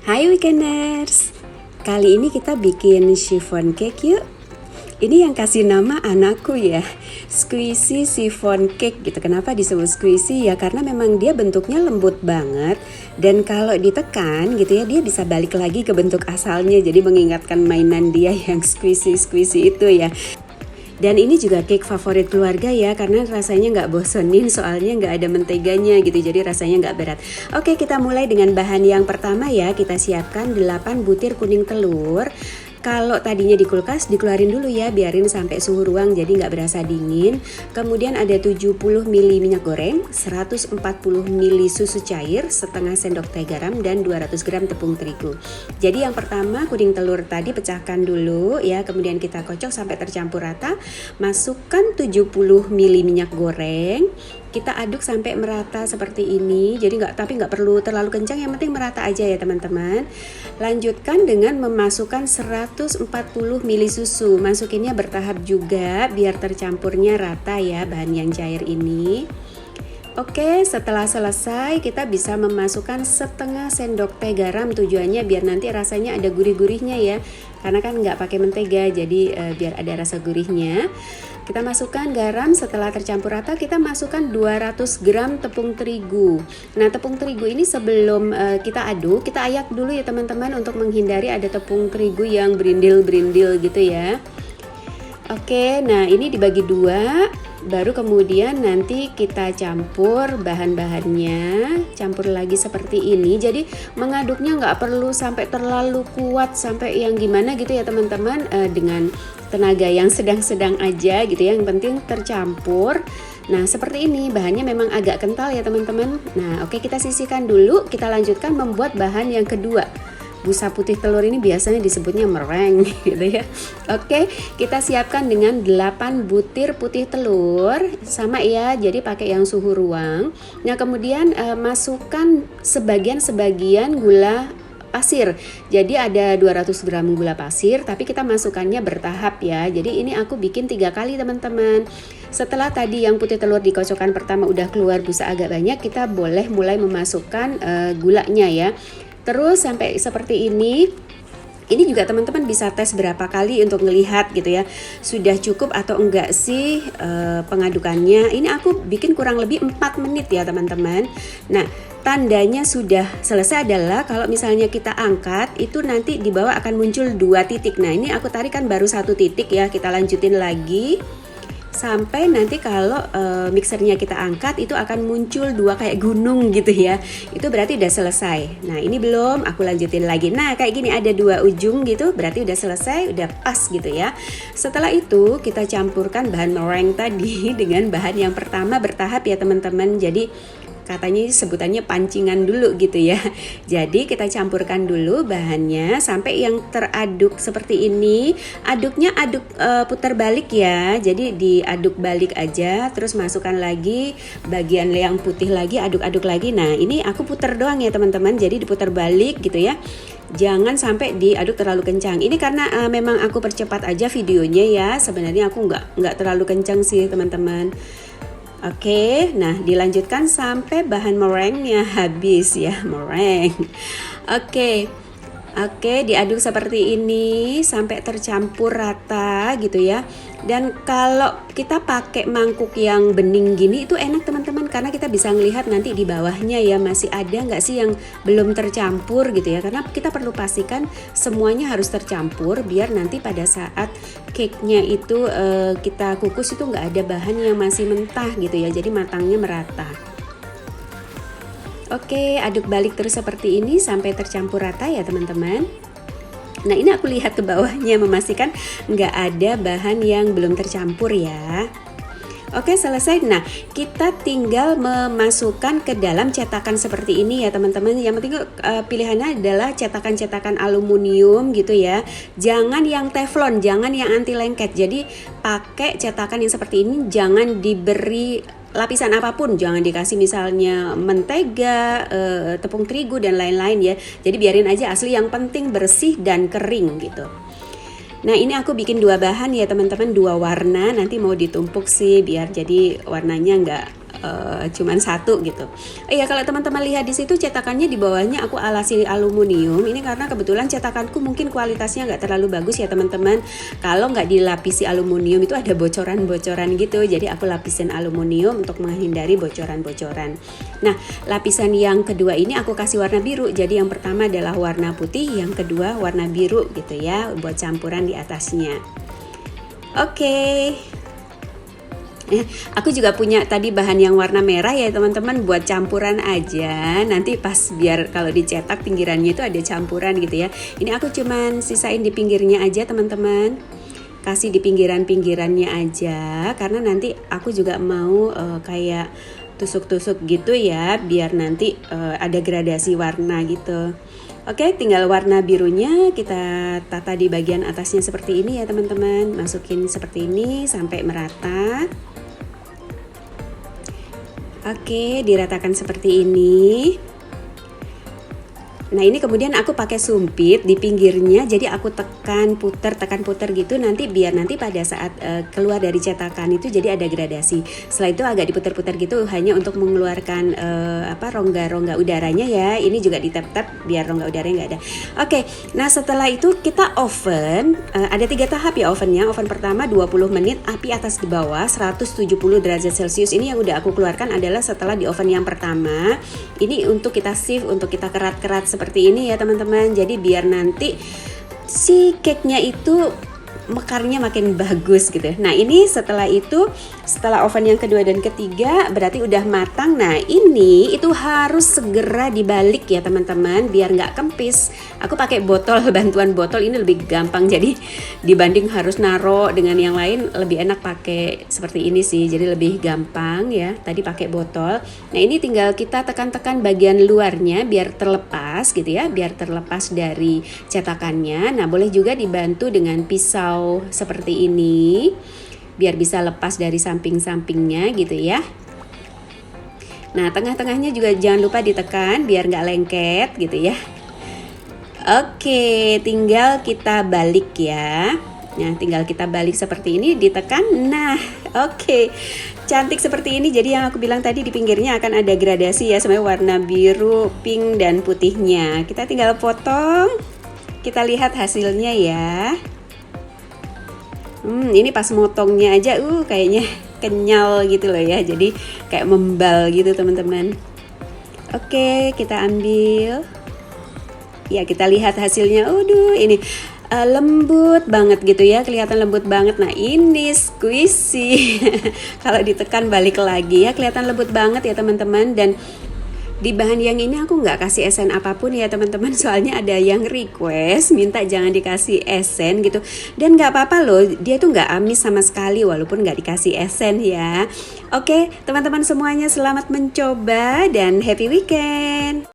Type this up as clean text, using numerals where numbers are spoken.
Hai Weekenders, kali ini kita bikin chiffon cake yuk. Ini yang kasih nama anakku ya, squishy chiffon cake gitu. Kenapa disebut squishy ya? Karena memang dia bentuknya lembut banget. Dan kalau ditekan gitu ya, dia bisa balik lagi ke bentuk asalnya. Jadi mengingatkan mainan dia yang squishy itu ya. Dan ini juga cake favorit keluarga ya, karena rasanya nggak bosenin, soalnya nggak ada menteganya gitu, jadi rasanya nggak berat. Oke, kita mulai dengan bahan yang pertama ya. Kita siapkan 8 butir kuning telur. Kalau tadinya di kulkas, dikeluarin dulu ya, biarin sampai suhu ruang jadi nggak berasa dingin. Kemudian ada 70 ml minyak goreng, 140 ml susu cair, setengah sendok teh garam, dan 200 gram tepung terigu. Jadi yang pertama kuning telur tadi pecahkan dulu ya, kemudian kita kocok sampai tercampur rata. Masukkan 70 ml minyak goreng. Kita aduk sampai merata seperti ini. Jadi tapi nggak perlu terlalu kencang, yang penting merata aja ya teman-teman. Lanjutkan dengan memasukkan 140 ml susu. Masukinnya bertahap juga biar tercampurnya rata ya bahan yang cair ini. Oke, setelah selesai kita bisa memasukkan setengah sendok teh garam, tujuannya biar nanti rasanya ada gurih-gurihnya ya, karena kan nggak pakai mentega, jadi biar ada rasa gurihnya. Kita masukkan garam. Setelah tercampur rata kita masukkan 200 gram tepung terigu. Nah, tepung terigu ini sebelum kita aduk, kita ayak dulu ya teman-teman, untuk menghindari ada tepung terigu yang berindil-berindil gitu ya. Oke, nah ini dibagi dua, baru kemudian nanti kita campur bahan-bahannya, campur lagi seperti ini. Jadi mengaduknya nggak perlu sampai terlalu kuat, sampai yang gimana gitu ya teman-teman, dengan tenaga yang sedang-sedang aja gitu ya, yang penting tercampur. Nah seperti ini, bahannya memang agak kental ya teman-teman. Nah oke, kita sisihkan dulu, kita lanjutkan membuat bahan yang kedua. Busa putih telur ini biasanya disebutnya meringue gitu ya. Oke, kita siapkan dengan 8 butir putih telur, sama ya, jadi pakai yang suhu ruang. Nah kemudian masukkan sebagian gula pasir. Jadi ada 200 gram gula pasir, tapi kita masukkannya bertahap ya. Jadi ini aku bikin 3 kali teman-teman. Setelah tadi yang putih telur dikocokkan pertama udah keluar busa agak banyak, kita boleh mulai memasukkan gulanya ya. Terus sampai seperti ini. Ini juga teman-teman bisa tes berapa kali untuk melihat gitu ya, sudah cukup atau enggak sih pengadukannya. Ini aku bikin kurang lebih 4 menit ya teman-teman. Nah tandanya sudah selesai adalah kalau misalnya kita angkat, itu nanti di bawah akan muncul 2 titik. Nah ini aku tarik kan baru 1 titik ya, kita lanjutin lagi sampai nanti kalau mixernya kita angkat itu akan muncul 2 kayak gunung gitu ya. Itu berarti udah selesai. Nah ini belum, aku lanjutin lagi. Nah kayak gini ada 2 ujung gitu, berarti udah selesai, udah pas gitu ya. Setelah itu kita campurkan bahan meringue tadi dengan bahan yang pertama bertahap ya teman-teman. Jadi katanya sebutannya pancingan dulu gitu ya. Jadi kita campurkan dulu bahannya sampai yang teraduk seperti ini. Aduknya putar balik ya. Jadi diaduk balik aja, terus masukkan lagi bagian yang putih lagi, aduk-aduk lagi. Nah ini aku putar doang ya teman-teman, jadi diputar balik gitu ya. Jangan sampai diaduk terlalu kencang. Ini karena memang aku percepat aja videonya ya. Sebenarnya aku nggak terlalu kencang sih teman-teman. Oke, nah dilanjutkan sampai bahan meringue-nya habis ya, meringue. Oke, diaduk seperti ini sampai tercampur rata gitu ya. Dan kalau kita pakai mangkuk yang bening gini itu enak teman-teman, karena kita bisa ngelihat nanti di bawahnya ya masih ada nggak sih yang belum tercampur gitu ya. Karena kita perlu pastikan semuanya harus tercampur biar nanti pada saat cake-nya itu kita kukus itu nggak ada bahan yang masih mentah gitu ya. Jadi matangnya merata. Oke, aduk balik terus seperti ini sampai tercampur rata ya teman-teman. Nah ini aku lihat ke bawahnya, memastikan nggak ada bahan yang belum tercampur ya. Oke, selesai. Nah kita tinggal memasukkan ke dalam cetakan seperti ini ya teman-teman. Yang penting pilihannya adalah cetakan-cetakan aluminium gitu ya. Jangan yang teflon, jangan yang anti lengket. Jadi pakai cetakan yang seperti ini, jangan diberi lapisan apapun, jangan dikasih misalnya mentega, tepung terigu dan lain-lain ya. Jadi biarin aja asli, yang penting bersih dan kering gitu. Nah ini aku bikin 2 bahan ya teman-teman, 2 warna, nanti mau ditumpuk sih biar jadi warnanya nggak cuman satu gitu. Iya, kalau teman-teman lihat di situ cetakannya di bawahnya aku alasi aluminium. Ini karena kebetulan cetakanku mungkin kualitasnya nggak terlalu bagus ya teman-teman. Kalau nggak dilapisi aluminium itu ada bocoran-bocoran gitu. Jadi aku lapisin aluminium untuk menghindari bocoran-bocoran. Nah, lapisan yang kedua ini aku kasih warna biru. Jadi yang pertama adalah warna putih, yang kedua warna biru gitu ya, buat campuran di atasnya. Oke. Aku juga punya tadi bahan yang warna merah ya teman-teman, buat campuran aja. Nanti pas biar kalau dicetak pinggirannya itu ada campuran gitu ya. Ini aku cuman sisain di pinggirnya aja teman-teman. Kasih di pinggiran-pinggirannya aja, karena nanti aku juga mau kayak tusuk-tusuk gitu ya, biar nanti ada gradasi warna gitu. Oke, tinggal warna birunya kita tata di bagian atasnya seperti ini ya teman-teman. Masukin seperti ini sampai merata. Oke, diratakan seperti ini. Nah, ini kemudian aku pakai sumpit di pinggirnya, jadi aku tekan puter gitu, nanti biar nanti pada saat keluar dari cetakan itu jadi ada gradasi. Setelah itu agak diputer-puter gitu, hanya untuk mengeluarkan rongga-rongga udaranya ya. Ini juga ditap-tap biar rongga udaranya nggak ada. Oke, nah setelah itu kita oven, ada 3 tahap ya ovennya. Oven pertama 20 menit, api atas di bawah 170 derajat Celcius. Ini yang udah aku keluarkan adalah setelah di oven yang pertama. Ini untuk kita sieve, untuk kita kerat-kerat seperti ini ya teman-teman. Jadi biar nanti si cake-nya itu mekarnya makin bagus gitu. Nah, ini setelah oven yang kedua dan ketiga berarti udah matang. Nah, ini itu harus segera dibalik ya teman-teman, biar nggak kempis. Aku pakai botol, bantuan botol ini lebih gampang. Jadi dibanding harus naro dengan yang lain, lebih enak pakai seperti ini sih. Jadi lebih gampang ya. Tadi pakai botol. Nah, ini tinggal kita tekan-tekan bagian luarnya biar terlepas gitu ya, biar terlepas dari cetakannya. Nah, boleh juga dibantu dengan pisau seperti ini biar bisa lepas dari samping-sampingnya gitu ya. Nah, tengah-tengahnya juga jangan lupa ditekan biar nggak lengket gitu ya. Oke, tinggal kita balik ya. Nah, tinggal kita balik seperti ini, ditekan. Nah, oke. Cantik seperti ini. Jadi yang aku bilang tadi di pinggirnya akan ada gradasi ya, semuanya warna biru, pink, dan putihnya. Kita tinggal potong. Kita lihat hasilnya ya. Ini pas motongnya aja kayaknya kenyal gitu loh ya. Jadi kayak membal gitu teman-teman. Oke, kita ambil. Ya, kita lihat hasilnya. Ini lembut banget gitu ya, kelihatan lembut banget. Nah, ini squishy. Kalau ditekan balik lagi ya, kelihatan lembut banget ya teman-teman. Dan di bahan yang ini aku nggak kasih esen apapun ya teman-teman, soalnya ada yang request minta jangan dikasih esen gitu. Dan nggak apa-apa loh, dia tuh nggak amis sama sekali walaupun nggak dikasih esen ya. Oke teman-teman semuanya, selamat mencoba dan happy weekend.